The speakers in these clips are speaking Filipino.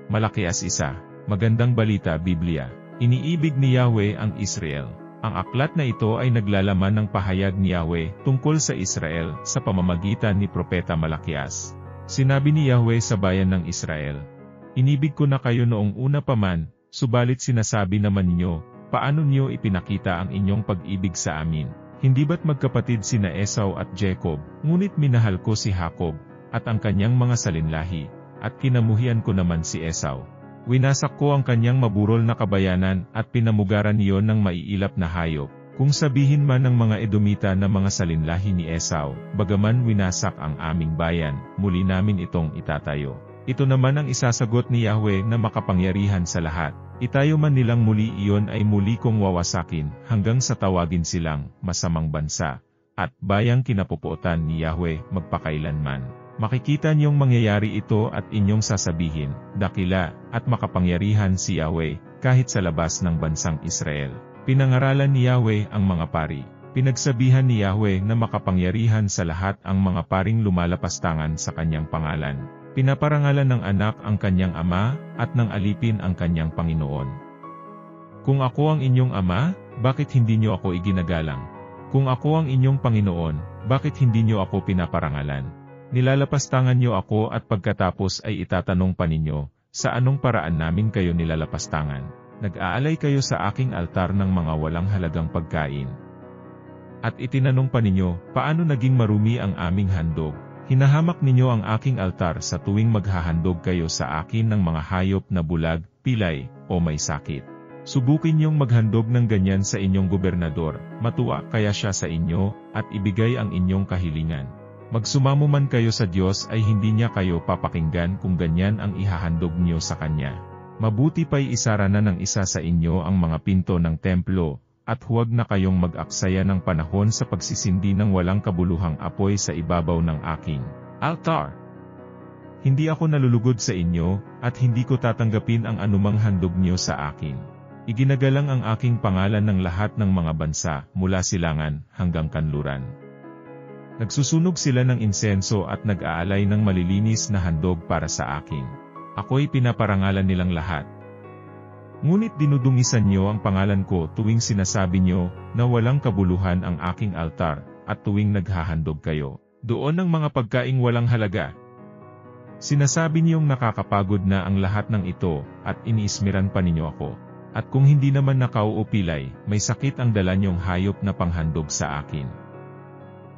Malakias 1. Magandang balita Biblia. Iniibig ni Yahweh ang Israel. Ang aklat na ito ay naglalaman ng pahayag ni Yahweh tungkol sa Israel sa pamamagitan ni Propeta Malakias. Sinabi ni Yahweh sa bayan ng Israel, "Inibig ko na kayo noong una pa man, subalit sinasabi naman ninyo, paano niyo ipinakita ang inyong pag-ibig sa amin? Hindi ba't magkapatid sina Esau at Jacob, ngunit minahal ko si Jacob, at ang kanyang mga salinlahi, at kinamuhian ko naman si Esau. Winasak ko ang kanyang maburol na kabayanan at pinamugaran niyon ng maiilap na hayop. Kung sabihin man ng mga Edomita na mga salinlahi ni Esau, bagaman winasak ang aming bayan, muli namin itong itatayo." Ito naman ang isasagot ni Yahweh na makapangyarihan sa lahat. Itayo man nilang muli iyon ay muli kong wawasakin hanggang sa tawagin silang masamang bansa at bayang kinapupuotan ni Yahweh magpakailanman. Makikita niyong mangyayari ito at inyong sasabihin, "Dakila at makapangyarihan si Yahweh kahit sa labas ng bansang Israel." Pinangaralan ni Yahweh ang mga pari. Pinagsabihan ni Yahweh na makapangyarihan sa lahat ang mga paring lumalapastangan sa kanyang pangalan. Pinaparangalan ng anak ang kanyang ama, at ng alipin ang kanyang Panginoon. "Kung ako ang inyong ama, bakit hindi niyo ako iginagalang? Kung ako ang inyong Panginoon, bakit hindi niyo ako pinaparangalan? Nilalapastangan niyo ako at pagkatapos ay itatanong pa ninyo, sa anong paraan namin kayo nilalapastangan? Nag-aalay kayo sa aking altar ng mga walang halagang pagkain. At itinanong pa ninyo, paano naging marumi ang aming handog? Hinahamak ninyo ang aking altar sa tuwing maghahandog kayo sa akin ng mga hayop na bulag, pilay, o may sakit. Subukin niyong maghandog ng ganyan sa inyong gobernador, matuwa kaya siya sa inyo, at ibigay ang inyong kahilingan. Magsumamo man kayo sa Diyos ay hindi niya kayo papakinggan kung ganyan ang ihahandog niyo sa Kanya. Mabuti pa'y isara na ng isa sa inyo ang mga pinto ng templo, at huwag na kayong mag-aksaya ng panahon sa pagsisindi ng walang kabuluhang apoy sa ibabaw ng aking altar. Hindi ako nalulugod sa inyo, at hindi ko tatanggapin ang anumang handog niyo sa akin. Iginagalang ang aking pangalan ng lahat ng mga bansa, mula silangan hanggang kanluran. Nagsusunog sila ng insenso at nag-aalay ng malilinis na handog para sa akin. Ako'y pinaparangalan nilang lahat. Ngunit dinudungisan niyo ang pangalan ko tuwing sinasabi niyo na walang kabuluhan ang aking altar, at tuwing naghahandog kayo doon ng mga pagkaing walang halaga. Sinasabi niyong nakakapagod na ang lahat ng ito, at iniismiran pa ninyo ako. At kung hindi naman nakauupilay, may sakit ang dala niyong hayop na panghandog sa akin.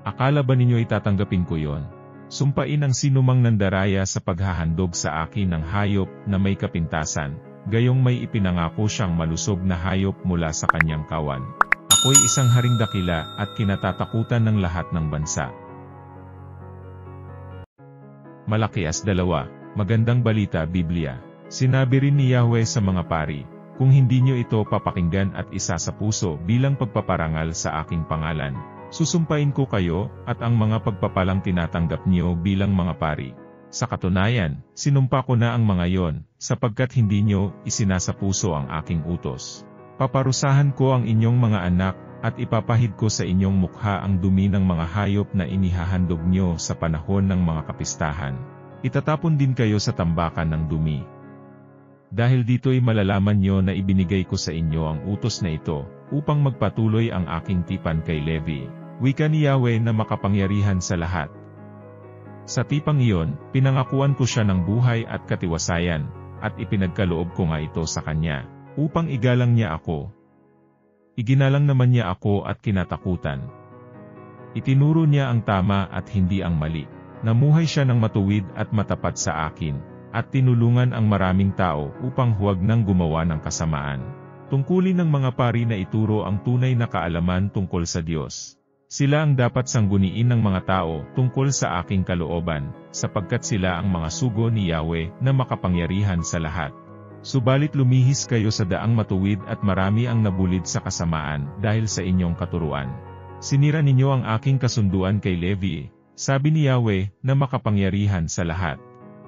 Akala ba ninyo itatanggapin ko yon? Sumpain ang sinumang nandaraya sa paghahandog sa akin ng hayop na may kapintasan, gayong may ipinangako siyang malusog na hayop mula sa kanyang kawan. Ako'y isang haring dakila at kinatatakutan ng lahat ng bansa. Malakias 2. Magandang balita Biblia. Sinabi rin ni Yahweh sa mga pari, "Kung hindi niyo ito papakinggan at isa sa puso bilang pagpaparangal sa aking pangalan, susumpain ko kayo at ang mga pagpapalang tinatanggap niyo bilang mga pari. Sa katunayan, sinumpa ko na ang mga yon, sapagkat hindi nyo isinasapuso ang aking utos. Paparusahan ko ang inyong mga anak, at ipapahid ko sa inyong mukha ang dumi ng mga hayop na inihahandog nyo sa panahon ng mga kapistahan. Itatapon din kayo sa tambakan ng dumi. Dahil dito'y malalaman nyo na ibinigay ko sa inyo ang utos na ito, upang magpatuloy ang aking tipan kay Levi." Wika ni Yahweh na makapangyarihan sa lahat. Sa tipang iyon, pinangakuan ko siya ng buhay at katiwasayan, at ipinagkaloob ko nga ito sa kanya, upang igalang niya ako. Iginalang naman niya ako at kinatakutan. Itinuro niya ang tama at hindi ang mali. Namuhay siya ng matuwid at matapat sa akin, at tinulungan ang maraming tao upang huwag nang gumawa ng kasamaan. Tungkulin ng mga pari na ituro ang tunay na kaalaman tungkol sa Diyos. Sila ang dapat sangguniin ng mga tao tungkol sa aking kalooban, sapagkat sila ang mga sugo ni Yahweh na makapangyarihan sa lahat. Subalit lumihis kayo sa daang matuwid at marami ang nabulid sa kasamaan dahil sa inyong katuruan. Sinira ninyo ang aking kasunduan kay Levi, sabi ni Yahweh na makapangyarihan sa lahat.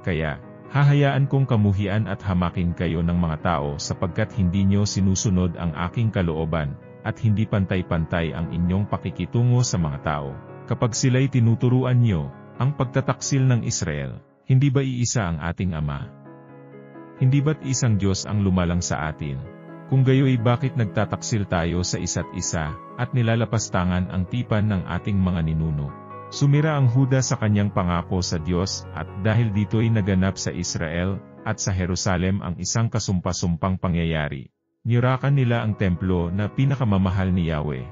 Kaya, hahayaan kong kamuhian at hamakin kayo ng mga tao sapagkat hindi nyo sinusunod ang aking kalooban, at hindi pantay-pantay ang inyong pakikitungo sa mga tao. Kapag sila'y tinuturuan nyo, ang pagtataksil ng Israel, hindi ba iisa ang ating Ama? Hindi ba't isang Diyos ang lumalang sa atin? Kung gayoy bakit nagtataksil tayo sa isa't isa, at nilalapastangan ang tipan ng ating mga ninuno? Sumira ang Huda sa kanyang pangako sa Diyos, at dahil dito'y naganap sa Israel, at sa Jerusalem ang isang kasumpa-sumpang pangyayari. Nirakan nila ang templo na pinakamamahal ni Yahweh.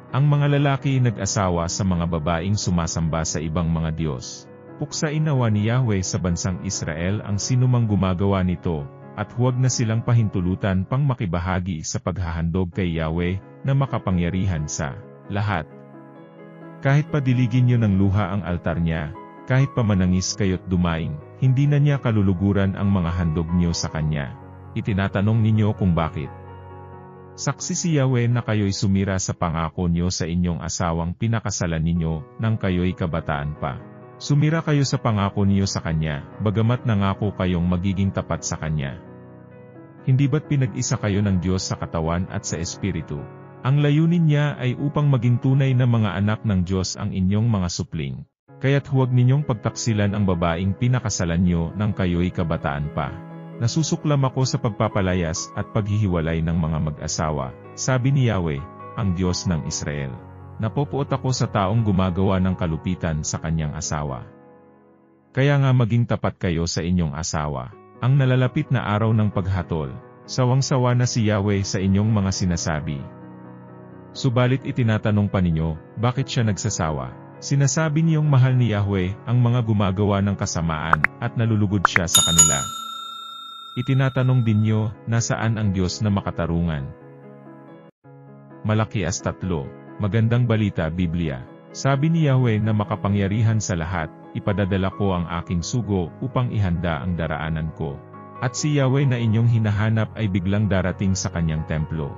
Ang mga lalaki nag-asawa sa mga babaeng sumasamba sa ibang mga Diyos. Puksain nawa ni Yahweh sa bansang Israel ang sinumang gumagawa nito, at huwag na silang pahintulutan pang makibahagi sa paghahandog kay Yahweh na makapangyarihan sa lahat. Kahit padiligin niyo ng luha ang altar niya, kahit pa manangis kayo't dumaing, hindi na niya kaluluguran ang mga handog niyo sa kanya. Itinatanong ninyo kung bakit. Saksi si Yahweh na kayo'y sumira sa pangako niyo sa inyong asawang pinakasalan ninyo nang kayo'y kabataan pa. Sumira kayo sa pangako niyo sa kanya, bagamat nangako kayong magiging tapat sa kanya. Hindi ba't pinag-isa kayo ng Diyos sa katawan at sa espiritu? Ang layunin niya ay upang maging tunay na mga anak ng Diyos ang inyong mga supling. Kaya't huwag ninyong pagtaksilan ang babaeng pinakasalan niyo nang kayo'y kabataan pa. Nasusuklam ako sa pagpapalayas at paghihiwalay ng mga mag-asawa, sabi ni Yahweh, ang Diyos ng Israel. Napopuot ako sa taong gumagawa ng kalupitan sa kanyang asawa. Kaya nga maging tapat kayo sa inyong asawa. Ang nalalapit na araw ng paghatol, sawang-sawa na si Yahweh sa inyong mga sinasabi. Subalit itinatanong pa ninyo, bakit siya nagsasawa? Sinasabi niyong mahal ni Yahweh ang mga gumagawa ng kasamaan, at nalulugod siya sa kanila. Itinatanong din niyo, nasaan ang Diyos na makatarungan? Malakias 3, Magandang Balita Biblia. Sabi ni Yahweh na makapangyarihan sa lahat, ipadadala ko ang aking sugo upang ihanda ang daraanan ko. At si Yahweh na inyong hinahanap ay biglang darating sa kanyang templo.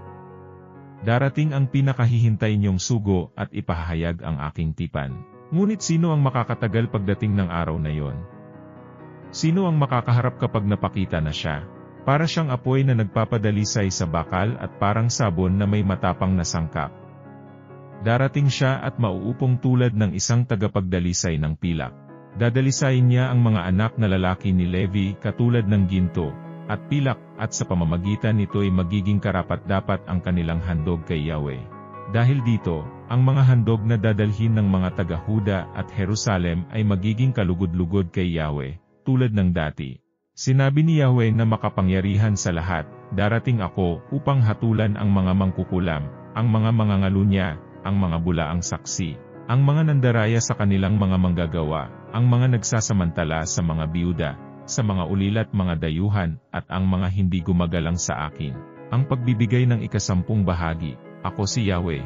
Darating ang pinakahihintay niyong sugo at ipahayag ang aking tipan. Ngunit sino ang makakatagal pagdating ng araw na yon? Sino ang makakaharap kapag napakita na siya? Para siyang apoy na nagpapadalisay sa bakal at parang sabon na may matapang na sangkap. Darating siya at mauupong tulad ng isang tagapagdalisay ng pilak. Dadalisayin niya ang mga anak na lalaki ni Levi katulad ng ginto at pilak, at sa pamamagitan nito'y magiging karapat-dapat ang kanilang handog kay Yahweh. Dahil dito, ang mga handog na dadalhin ng mga taga-Huda at Jerusalem ay magiging kalugod-lugod kay Yahweh, tulad ng dati. Sinabi ni Yahweh na makapangyarihan sa lahat, darating ako upang hatulan ang mga mangkukulam, ang mga mangangalunya, ang mga bulaang saksi, ang mga nandaraya sa kanilang mga manggagawa, ang mga nagsasamantala sa mga biyuda, sa mga ulilat mga dayuhan, at ang mga hindi gumagalang sa akin. Ang pagbibigay ng 10 bahagi, ako si Yahweh.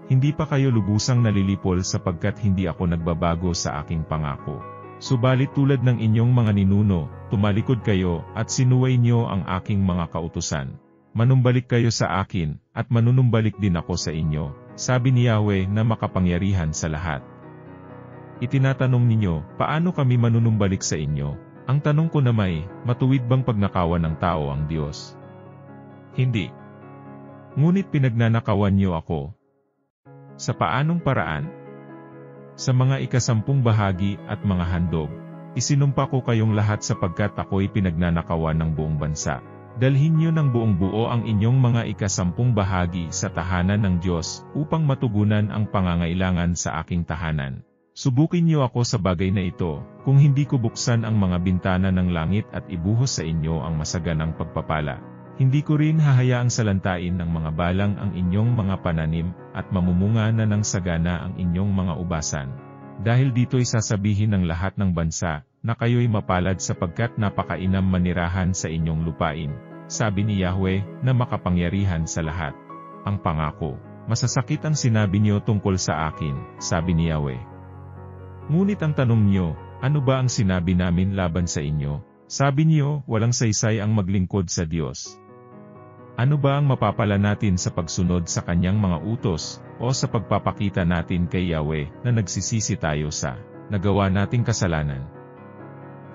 Hindi pa kayo lubusang nalilipol sapagkat hindi ako nagbabago sa aking pangako. Subalit tulad ng inyong mga ninuno, tumalikod kayo at sinuway niyo ang aking mga kautusan. Manumbalik kayo sa akin, at manunumbalik din ako sa inyo, sabi ni Yahweh na makapangyarihan sa lahat. Itinatanong ninyo, paano kami manunumbalik sa inyo? Ang tanong ko naman, matuwid bang pagnakawan ng tao ang Diyos? Hindi. Ngunit pinagnanakawan niyo ako. Sa paanong paraan? Sa mga 10 bahagi at mga handog, isinumpa ko kayong lahat sapagkat ako'y pinagnanakawan ng buong bansa. Dalhin niyo ng buong buo ang inyong mga 10 bahagi sa tahanan ng Diyos upang matugunan ang pangangailangan sa aking tahanan. Subukin niyo ako sa bagay na ito, kung hindi ko buksan ang mga bintana ng langit at ibuhos sa inyo ang masaganang pagpapala. Hindi ko rin hahayaang salantain ng mga balang ang inyong mga pananim, at mamumunga na ng sagana ang inyong mga ubasan. Dahil dito'y sasabihin ng lahat ng bansa, na kayo'y mapalad sapagkat napakainam manirahan sa inyong lupain, sabi ni Yahweh na makapangyarihan sa lahat. Ang pangako, masasakit ang sinabi niyo tungkol sa akin, sabi ni Yahweh. Ngunit ang tanong niyo, ano ba ang sinabi namin laban sa inyo? Sabi niyo, walang saysay ang maglingkod sa Diyos. Ano ba ang mapapala natin sa pagsunod sa kanyang mga utos, o sa pagpapakita natin kay Yahweh na nagsisisi tayo sa nagawa nating kasalanan?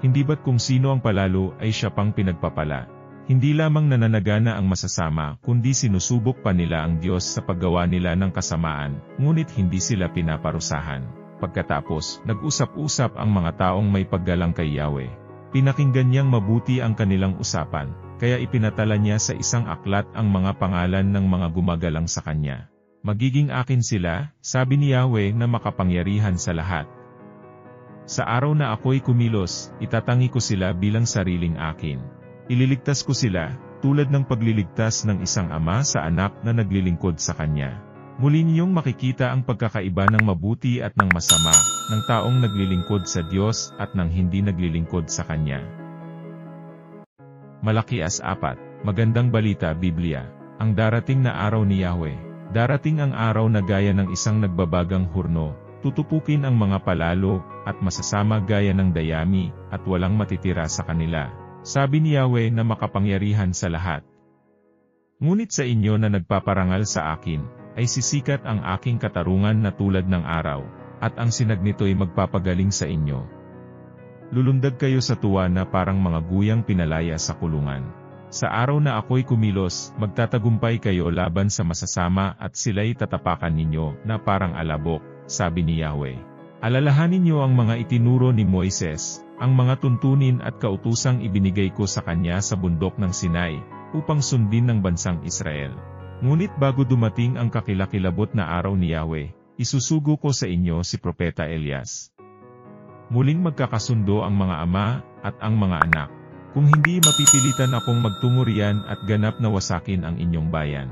Hindi ba't kung sino ang palalo ay siya pang pinagpapala? Hindi lamang nananagana ang masasama, kundi sinusubok pa nila ang Diyos sa paggawa nila ng kasamaan, ngunit hindi sila pinaparusahan. Pagkatapos, nag-usap-usap ang mga taong may paggalang kay Yahweh. Pinakinggan niyang mabuti ang kanilang usapan, kaya ipinatala niya sa isang aklat ang mga pangalan ng mga gumagalang sa kanya. Magiging akin sila, sabi ni Yahweh na makapangyarihan sa lahat. Sa araw na ako'y kumilos, itatangi ko sila bilang sariling akin. Ililigtas ko sila, tulad ng pagliligtas ng isang ama sa anak na naglilingkod sa kanya. Muli niyong makikita ang pagkakaiba ng mabuti at ng masama, ng taong naglilingkod sa Diyos at ng hindi naglilingkod sa Kanya. Malakias 4, Magandang Balita Biblia. Ang darating na araw ni Yahweh. Darating ang araw na gaya ng isang nagbabagang hurno, tutupukin ang mga palalo, at masasama gaya ng dayami, at walang matitira sa kanila. Sabi ni Yahweh na makapangyarihan sa lahat. Ngunit sa inyo na nagpaparangal sa akin, ay sisikat ang aking katarungan na tulad ng araw, at ang sinag nito'y magpapagaling sa inyo. Lulundag kayo sa tuwa na parang mga guyang pinalaya sa kulungan. Sa araw na ako'y kumilos, magtatagumpay kayo laban sa masasama at sila'y tatapakan ninyo na parang alabok, sabi ni Yahweh. Alalahanin niyo ang mga itinuro ni Moises, ang mga tuntunin at kautusang ibinigay ko sa kanya sa bundok ng Sinai, upang sundin ng bansang Israel. Ngunit bago dumating ang kakilakilabot na araw ni Yahweh, isusugo ko sa inyo si Propeta Elias. Muling magkakasundo ang mga ama at ang mga anak. Kung hindi mapipilitan akong magtungo riyan at ganap na wasakin ang inyong bayan.